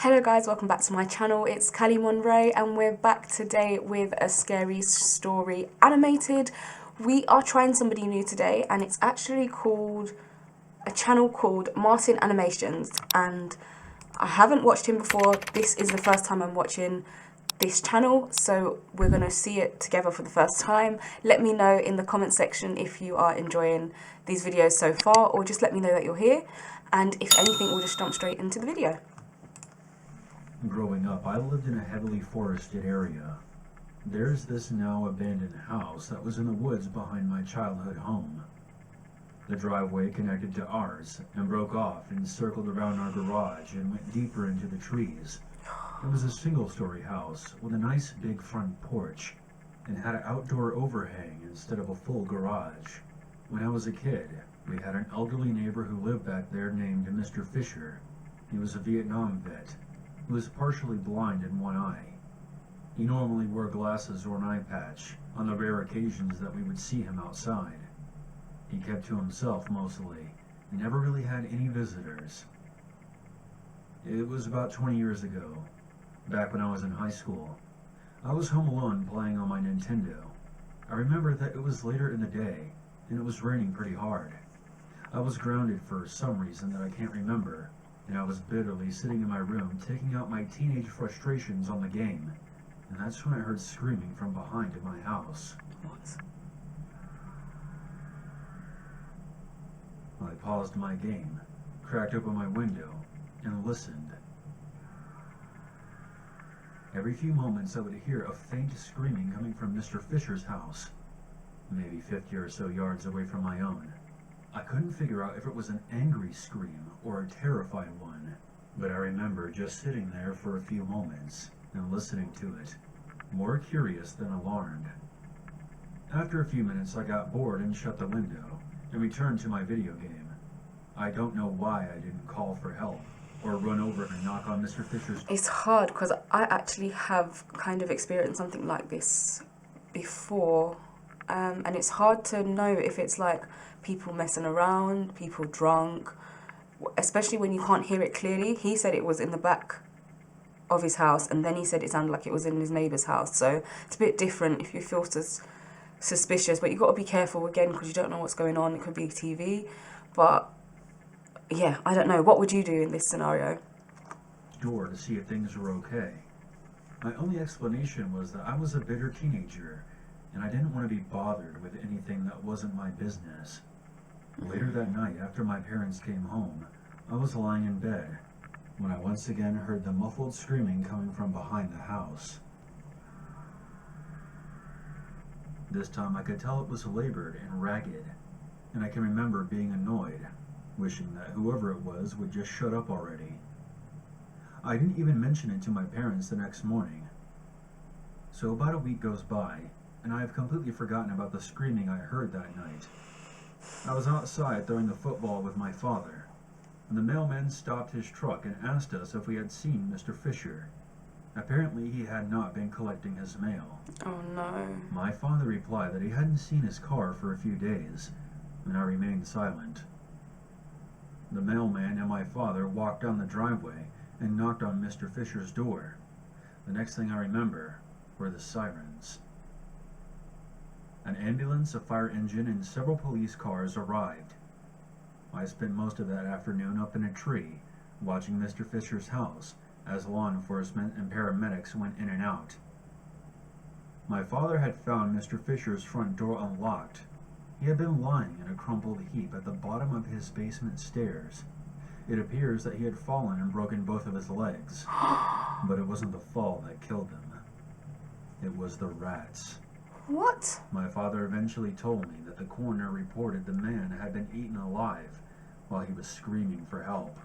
Hello guys, welcome back to my channel. It's kaliMonroe and we're back today with a scary story animated. We are trying somebody new today and it's actually called a channel called Martin Animations, and I haven't watched him before. This is the first time I'm watching this channel, so we're going to see it together for the first time. Let me know in the comment section if you are enjoying these videos so far, or just let me know that you're here, and if anything we'll just jump straight into the video. Growing up, I lived in a heavily forested area. There's this now abandoned house that was in the woods behind my childhood home. The driveway connected to ours and broke off and circled around our garage and went deeper into the trees. It was a single-story house with a nice big front porch and had an outdoor overhang instead of a full garage. When I was a kid, we had an elderly neighbor who lived back there named Mr. Fisher. He was a Vietnam vet. He was partially blind in one eye. He normally wore glasses or an eye patch on the rare occasions that we would see him outside. He kept to himself mostly, and never really had any visitors. It was about 20 years ago, back when I was in high school. I was home alone playing on my Nintendo. I remember that it was later in the day, and it was raining pretty hard. I was grounded for some reason that I can't remember, and I was bitterly sitting in my room taking out my teenage frustrations on the game, and that's when I heard screaming from behind in my house. What? I paused my game, cracked open my window, and listened. Every few moments I would hear a faint screaming coming from Mr. Fisher's house, maybe 50 or so yards away from my own. I couldn't figure out if it was an angry scream or a terrified one, but I remember just sitting there for a few moments and listening to it, more curious than alarmed. After a few minutes I got bored and shut the window and returned to my video game. I don't know why I didn't call for help or run over and knock on Mr. Fisher's. It's hard because I actually have kind of experienced something like this before, and it's hard to know if it's like people messing around, people drunk, especially when you can't hear it clearly. He said it was in the back of his house, and then he said it sounded like it was in his neighbour's house, so it's a bit different if you feel suspicious, but you've got to be careful again because you don't know what's going on. It could be TV, but yeah, I don't know. What would you do in this scenario? Door to see if things were okay. My only explanation was that I was a bitter teenager and I didn't want to be bothered with anything that wasn't my business. Later that night, after my parents came home, I was lying in bed when I once again heard the muffled screaming coming from behind the house. This time I could tell it was labored and ragged, and I can remember being annoyed, wishing that whoever it was would just shut up already. I didn't even mention it to my parents the next morning. So about a week goes by, and I have completely forgotten about the screaming I heard that night. I was outside throwing the football with my father, and the mailman stopped his truck and asked us if we had seen Mr. Fisher. Apparently he had not been collecting his mail. Oh no. My father replied that he hadn't seen his car for a few days, and I remained silent. The mailman and my father walked down the driveway and knocked on Mr. Fisher's door. The next thing I remember were the sirens. An ambulance, a fire engine, and several police cars arrived. I spent most of that afternoon up in a tree, watching Mr. Fisher's house as law enforcement and paramedics went in and out. My father had found Mr. Fisher's front door unlocked. He had been lying in a crumpled heap at the bottom of his basement stairs. It appears that he had fallen and broken both of his legs, but it wasn't the fall that killed him. It was the rats. What? My father eventually told me that the coroner reported the man had been eaten alive while he was screaming for help,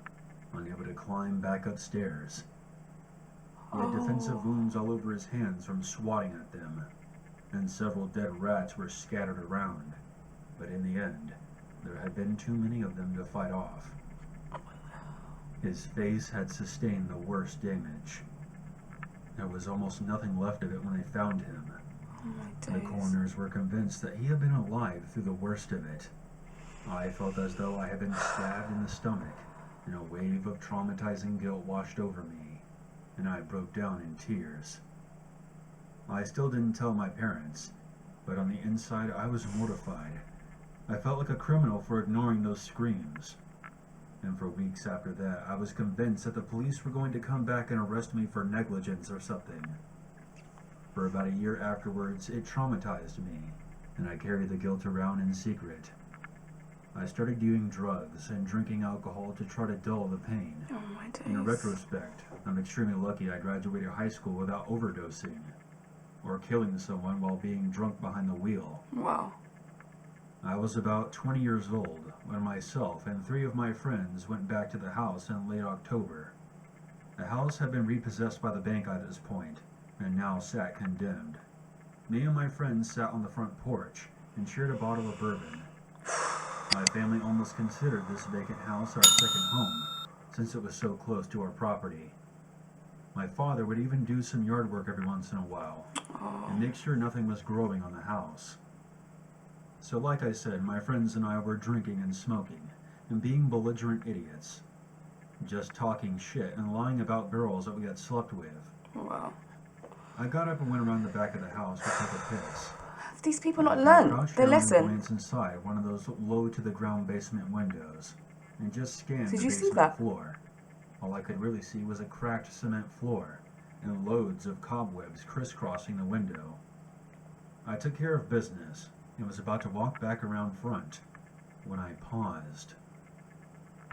unable to climb back upstairs. He had defensive wounds all over his hands from swatting at them, and several dead rats were scattered around, but in the end, there had been too many of them to fight off. His face had sustained the worst damage. There was almost nothing left of it when they found him. Oh my The days. coroners were convinced that he had been alive through the worst of it. I felt as though I had been stabbed in the stomach, and a wave of traumatizing guilt washed over me. and I broke down in tears. I still didn't tell my parents, but on the inside I was mortified. I felt like a criminal for ignoring those screams. And for weeks after that, I was convinced that the police were going to come back and arrest me for negligence or something. For about a year afterwards, it traumatized me, and I carried the guilt around in secret. I started doing drugs and drinking alcohol to try to dull the pain. Oh my days. In retrospect, I'm extremely lucky I graduated high school without overdosing, or killing someone while being drunk behind the wheel. Wow. I was about 20 years old when myself and 3 of my friends went back to the house in late October. The house had been repossessed by the bank at this point, and now sat condemned. Me and my friends sat on the front porch and shared a bottle of bourbon. My family almost considered this vacant house our second home, since it was so close to our property. My father would even do some yard work every once in a while, and make sure nothing was growing on the house. So like I said, my friends and I were drinking and smoking, and being belligerent idiots. Just talking shit and lying about girls that we had slept with. Wow. I got up and went around the back of the house to take a piss. Have these people not learned their lesson? Glance inside one of those low-to-the-ground basement windows, and just scanned Did the you see basement that? floor. All I could really see was a cracked cement floor, and loads of cobwebs crisscrossing the window. I took care of business, and was about to walk back around front, when I paused.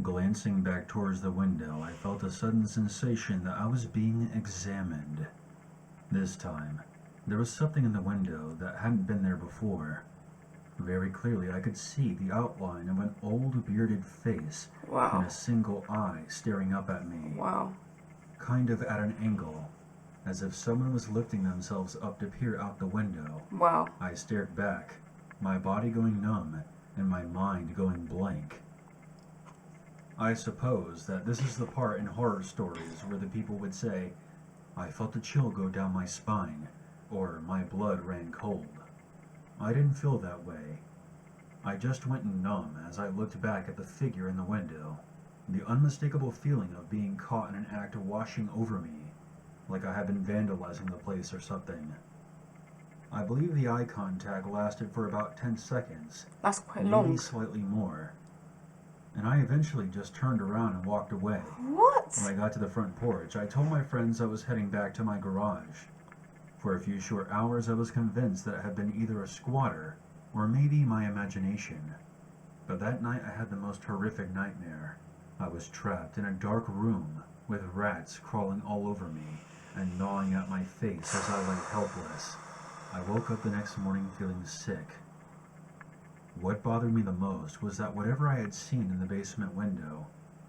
Glancing back towards the window, I felt a sudden sensation that I was being examined. This time, there was something in the window that hadn't been there before. Very clearly, I could see the outline of an old bearded face Wow. and a single eye staring up at me, Wow. kind of at an angle, as if someone was lifting themselves up to peer out the window. Wow. I stared back, my body going numb and my mind going blank. I suppose that this is the part in horror stories where the people would say, "I felt a chill go down my spine," or "my blood ran cold." I didn't feel that way. I just went numb as I looked back at the figure in the window, the unmistakable feeling of being caught in an act washing over me, like I had been vandalizing the place or something. I believe the eye contact lasted for about 10 seconds, That's quite maybe long. slightly more. And I eventually just turned around and walked away. What? When I got to the front porch, I told my friends I was heading back to my garage. For a few short hours, I was convinced that it had been either a squatter or maybe my imagination. But that night, I had the most horrific nightmare. I was trapped in a dark room with rats crawling all over me and gnawing at my face as I lay helpless. I woke up the next morning feeling sick. What bothered me the most was that whatever I had seen in the basement window,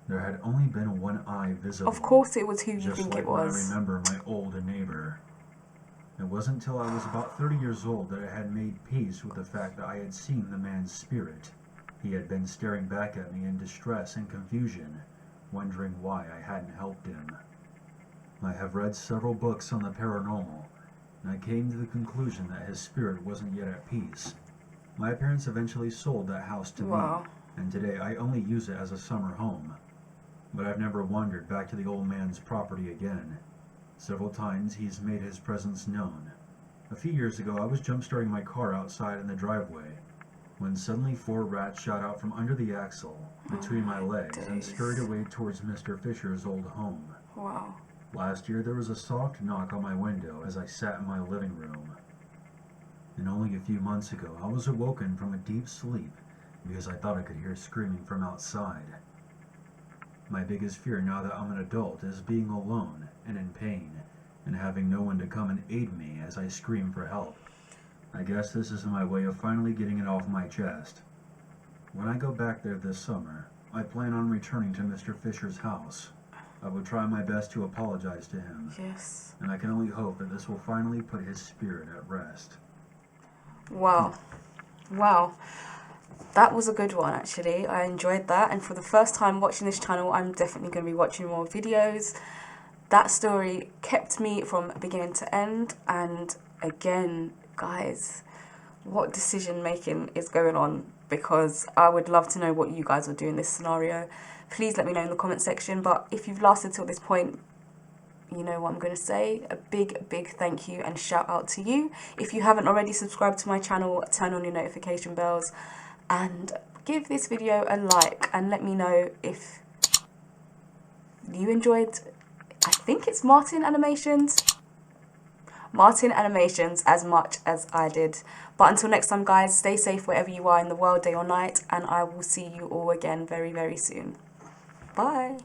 there had only been one eye visible. Of course it was who you just think like it when I was. remember my old neighbor. It wasn't until I was about 30 years old that I had made peace with the fact that I had seen the man's spirit. He had been staring back at me in distress and confusion, wondering why I hadn't helped him. I have read several books on the paranormal, and I came to the conclusion that his spirit wasn't yet at peace. My parents eventually sold that house to Wow. me, and today I only use it as a summer home. But I've never wandered back to the old man's property again. Several times he's made his presence known. A few years ago, I was jump-starting my car outside in the driveway, when suddenly 4 rats shot out from under the axle, between my legs, and days. scurried away towards Mr. Fisher's old home. Wow. Last year, there was a soft knock on my window as I sat in my living room. And only a few months ago, I was awoken from a deep sleep because I thought I could hear screaming from outside. My biggest fear now that I'm an adult is being alone and in pain, and having no one to come and aid me as I scream for help. I guess this is my way of finally getting it off my chest. When I go back there this summer, I plan on returning to Mr. Fisher's house. I will try my best to apologize to him, Yes. and I can only hope that this will finally put his spirit at rest. Wow. Wow. That was a good one, actually. I enjoyed that. And for the first time watching this channel, I'm definitely going to be watching more videos. That story kept me from beginning to end. And again, guys, what decision making is going on? Because I would love to know what you guys would do in this scenario. Please let me know in the comment section. But if you've lasted till this point, you know what I'm going to say. A big thank you and shout out to you. If you haven't already subscribed to my channel, turn on your notification bells and give this video a like and let me know if you enjoyed, I think it's Martin Animations as much as I did. But until next time, guys, stay safe wherever you are in the world, day or night, and I will see you all again very soon. Bye.